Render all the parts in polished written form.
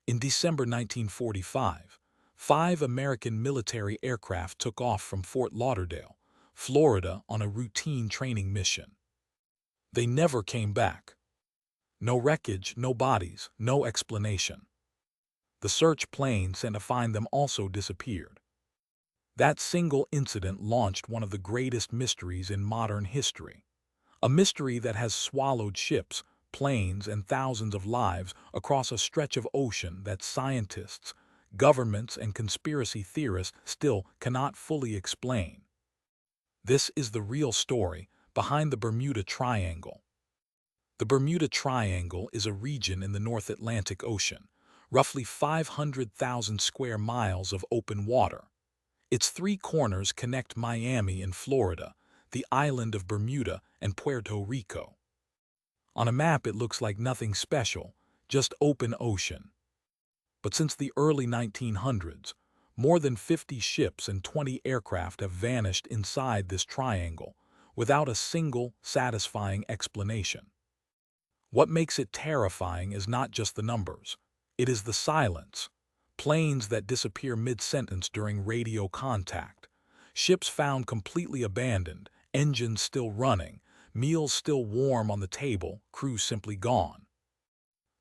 In December 1945, 5 American military aircraft took off from Fort Lauderdale, Florida on a routine training mission. They never came back. No wreckage, no bodies, no explanation. The search plane sent to find them also disappeared. That single incident launched one of the greatest mysteries in modern history. A mystery that has swallowed ships, planes, and thousands of lives across a stretch of ocean that scientists, governments, and conspiracy theorists still cannot fully explain. This is the real story behind the Bermuda Triangle. The Bermuda Triangle is a region in the North Atlantic Ocean, roughly 500,000 square miles of open water. Its three corners connect Miami in Florida, the island of Bermuda, and Puerto Rico. On a map it looks like nothing special, just open ocean. But since the early 1900s, more than 50 ships and 20 aircraft have vanished inside this triangle, without a single satisfying explanation. What makes it terrifying is not just the numbers, it is the silence. Planes that disappear mid-sentence during radio contact, ships found completely abandoned, engines still running, meals still warm on the table, crews simply gone.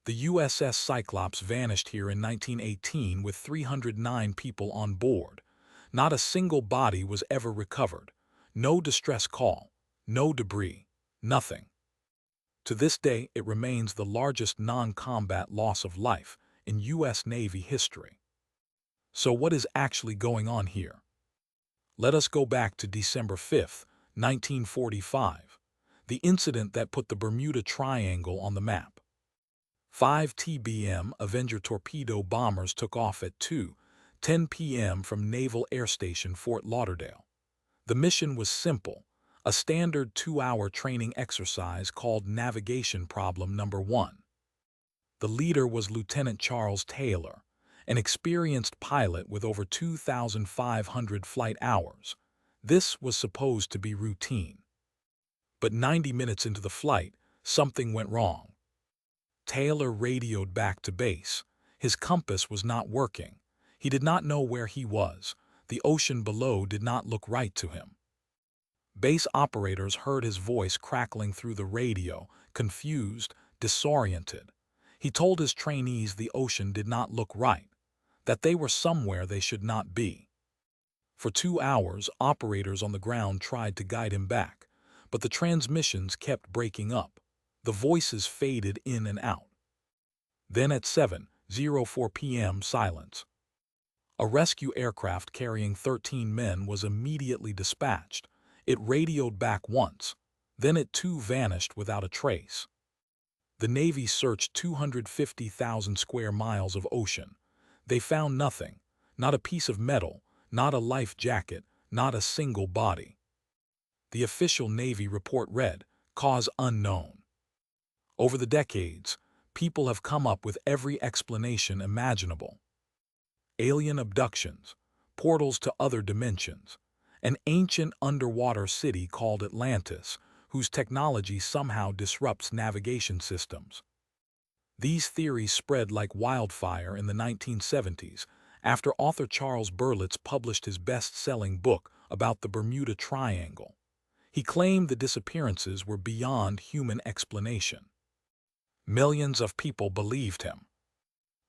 The USS Cyclops vanished here in 1918 with 309 people on board. Not a single body was ever recovered. No distress call, no debris, nothing. To this day, it remains the largest non-combat loss of life in U.S. Navy history. So what is actually going on here? Let us go back to December 5, 1945, the incident that put the Bermuda Triangle on the map. 5 TBM Avenger torpedo bombers took off at 2:10 p.m. from Naval Air Station Fort Lauderdale. The mission was simple, a standard 2-hour training exercise called Navigation Problem Number 1. The leader was Lieutenant Charles Taylor, an experienced pilot with over 2,500 flight hours. This was supposed to be routine. But 90 minutes into the flight, something went wrong. Taylor radioed back to base. His compass was not working. He did not know where he was. The ocean below did not look right to him. Base operators heard his voice crackling through the radio, confused, disoriented. He told his trainees the ocean did not look right, that they were somewhere they should not be. For 2 hours, operators on the ground tried to guide him back, but the transmissions kept breaking up. The voices faded in and out. Then at 7:04 p.m. silence. A rescue aircraft carrying 13 men was immediately dispatched. It radioed back once, then it too vanished without a trace. The Navy searched 250,000 square miles of ocean. They found nothing, not a piece of metal, not a life jacket, not a single body. The official Navy report read, "Cause unknown." Over the decades, people have come up with every explanation imaginable. Alien abductions, portals to other dimensions, an ancient underwater city called Atlantis, whose technology somehow disrupts navigation systems. These theories spread like wildfire in the 1970s after author Charles Berlitz published his best-selling book about the Bermuda Triangle. He claimed the disappearances were beyond human explanation. Millions of people believed him.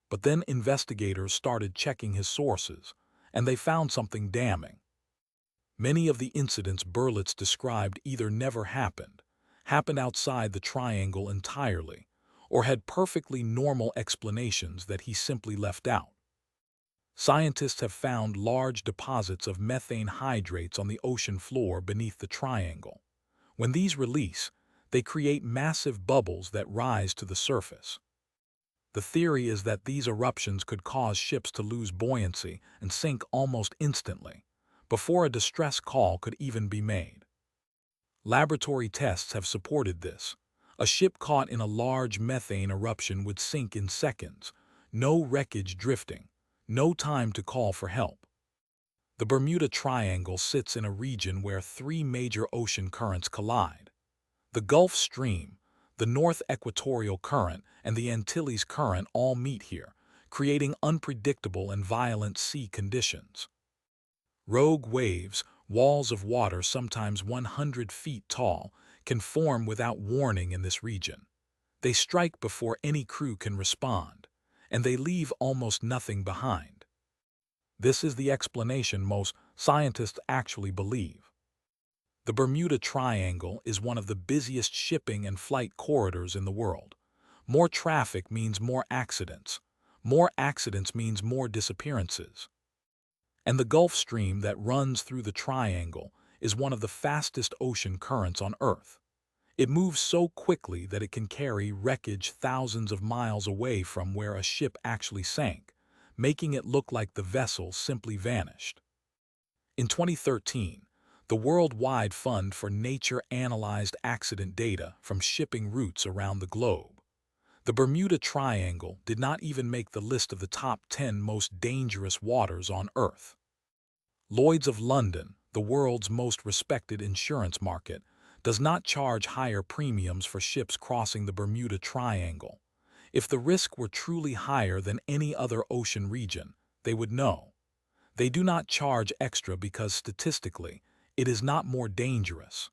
But then investigators started checking his sources, and they found something damning. Many of the incidents Berlitz described either never happened outside the triangle entirely, or had perfectly normal explanations that he simply left out. Scientists have found large deposits of methane hydrates on the ocean floor beneath the triangle. When these release, they create massive bubbles that rise to the surface. The theory is that these eruptions could cause ships to lose buoyancy and sink almost instantly, before a distress call could even be made. Laboratory tests have supported this. A ship caught in a large methane eruption would sink in seconds, no wreckage drifting, no time to call for help. The Bermuda Triangle sits in a region where 3 major ocean currents collide. The Gulf Stream, the North Equatorial Current, and the Antilles Current all meet here, creating unpredictable and violent sea conditions. Rogue waves, walls of water sometimes 100 feet tall, can form without warning in this region. They strike before any crew can respond, and they leave almost nothing behind. This is the explanation most scientists actually believe. The Bermuda Triangle is one of the busiest shipping and flight corridors in the world. More traffic means more accidents. More accidents means more disappearances. And the Gulf Stream that runs through the triangle is one of the fastest ocean currents on Earth. It moves so quickly that it can carry wreckage thousands of miles away from where a ship actually sank, making it look like the vessel simply vanished. In 2013, the Worldwide Fund for Nature analyzed accident data from shipping routes around the globe. The Bermuda Triangle did not even make the list of the top 10 most dangerous waters on Earth. Lloyd's of London, the world's most respected insurance market, does not charge higher premiums for ships crossing the Bermuda Triangle. If the risk were truly higher than any other ocean region, they would know. They do not charge extra because statistically, it is not more dangerous.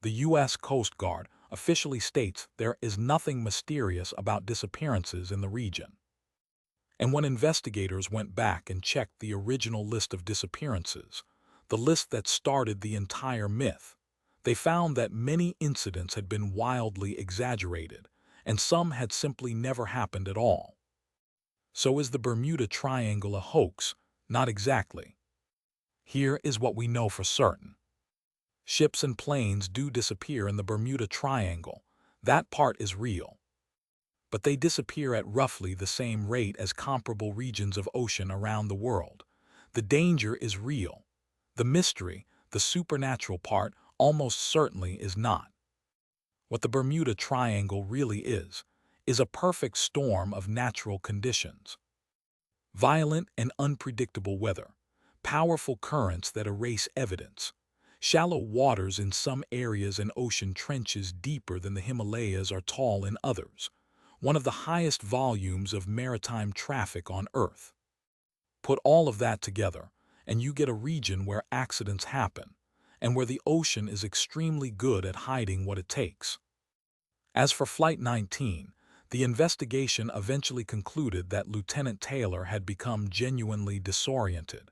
The U.S. Coast Guard officially states there is nothing mysterious about disappearances in the region. And when investigators went back and checked the original list of disappearances, the list that started the entire myth, they found that many incidents had been wildly exaggerated, and some had simply never happened at all. So is the Bermuda Triangle a hoax? Not exactly. Here is what we know for certain. Ships and planes do disappear in the Bermuda Triangle. That part is real. But they disappear at roughly the same rate as comparable regions of ocean around the world. The danger is real. The mystery, the supernatural part, almost certainly is not. What the Bermuda Triangle really is a perfect storm of natural conditions. Violent and unpredictable weather, powerful currents that erase evidence, shallow waters in some areas and ocean trenches deeper than the Himalayas are tall in others, one of the highest volumes of maritime traffic on Earth. Put all of that together, and you get a region where accidents happen, and where the ocean is extremely good at hiding what it takes. As for Flight 19, the investigation eventually concluded that Lieutenant Taylor had become genuinely disoriented.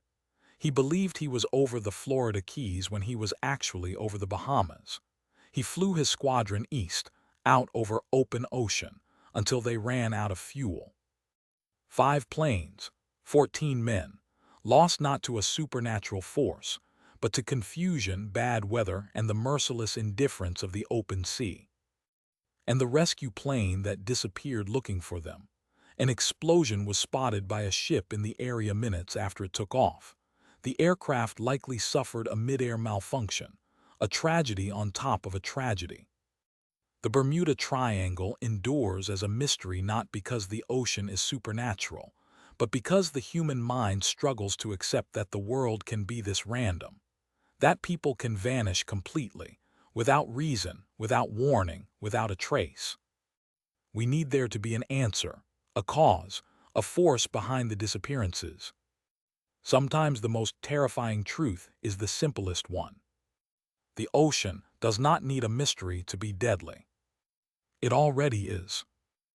He believed he was over the Florida Keys when he was actually over the Bahamas. He flew his squadron east, out over open ocean, until they ran out of fuel. 5 planes, 14 men, lost not to a supernatural force, but to confusion, bad weather, and the merciless indifference of the open sea. And the rescue plane that disappeared looking for them. An explosion was spotted by a ship in the area minutes after it took off. The aircraft likely suffered a mid-air malfunction, a tragedy on top of a tragedy. The Bermuda Triangle endures as a mystery not because the ocean is supernatural, but because the human mind struggles to accept that the world can be this random, that people can vanish completely, without reason, without warning, without a trace. We need there to be an answer, a cause, a force behind the disappearances. Sometimes the most terrifying truth is the simplest one. The ocean does not need a mystery to be deadly. It already is.